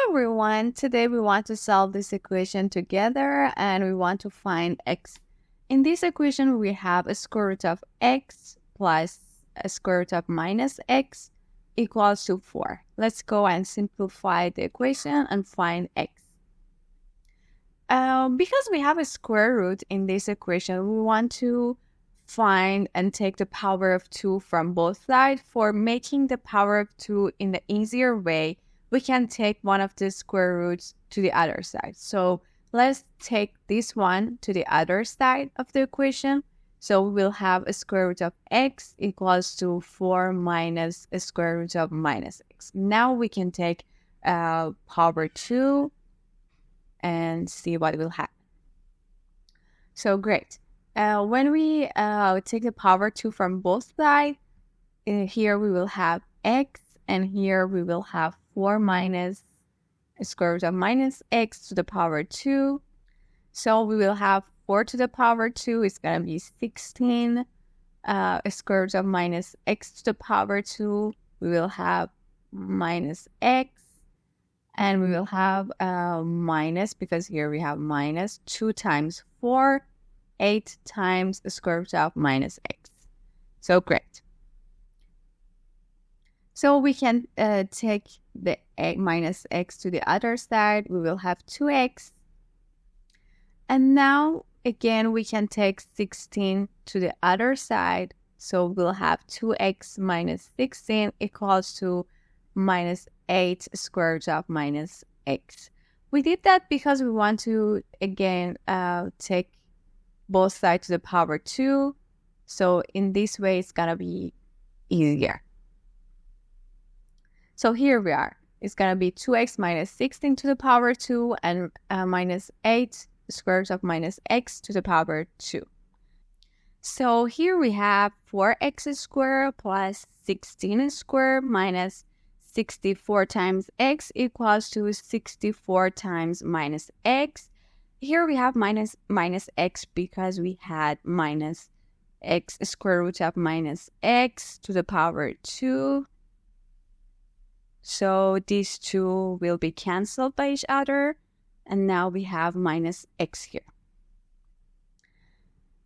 everyone, today we want to solve this equation together and we want to find x. In this equation we have a square root of x plus a square root of minus x equals to 4. Let's go and simplify the equation and find x. Because we have a square root in this equation, we want to find and take the power of 2 from both sides. For making the power of 2 in the easier way, we can take one of the square roots to the other side. So let's take this one to the other side of the equation. So we will have a square root of x equals to 4 minus a square root of minus x. Now we can take power 2 and see what will happen. So great. When we take the power 2 from both sides, here we will have x, and here we will have 4 minus a square root of minus x to the power 2. So we will have 4 to the power 2 is going to be 16. A square root of minus x to the power 2, we will have minus x. And we will have minus, because here we have minus 2 times 4, 8 times the square root of minus x. So great. So we can take the minus x to the other side. We will have 2x. And now, again, we can take 16 to the other side. So we'll have 2x minus 16 equals to minus 8 square root of minus x. We did that because we want to, again, take both sides to the power 2. So in this way, it's going to be easier. So here we are. It's going to be 2x minus 16 to the power 2 and minus 8 square root of minus x to the power 2. So here we have 4x squared plus 16 squared minus 64 times x equals to 64 times minus x. Here we have minus x because we had minus x square root of minus x to the power 2. So these two will be cancelled by each other. And now we have minus x here.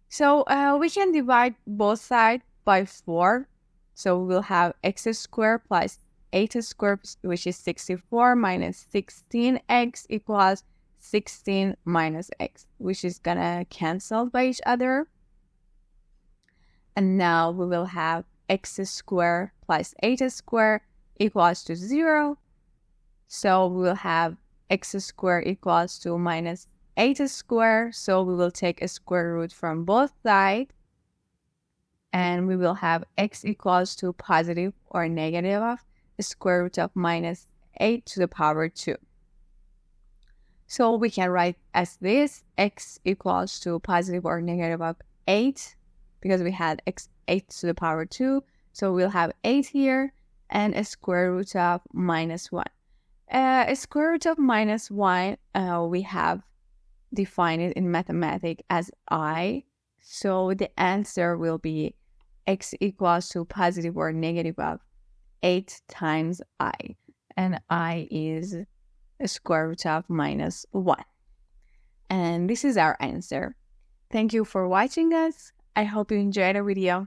So we can divide both sides by 4. So we'll have x squared plus 8 squared, which is 64, minus 16x equals 16 minus x, which is going to cancel by each other. And now we will have x squared plus 8 squared equals to 0. So we will have x squared equals to minus 8 squared. So we will take a square root from both sides. And we will have x equals to positive or negative of the square root of minus 8 to the power 2. So we can write as this, x equals to positive or negative of 8, because we had x 8 to the power 2. So we'll have 8 here and a square root of minus 1. A square root of minus 1, we have defined it in mathematics as I. So the answer will be x equals to positive or negative of 8 times I. And I is a square root of minus 1. And this is our answer. Thank you for watching us. I hope you enjoyed the video.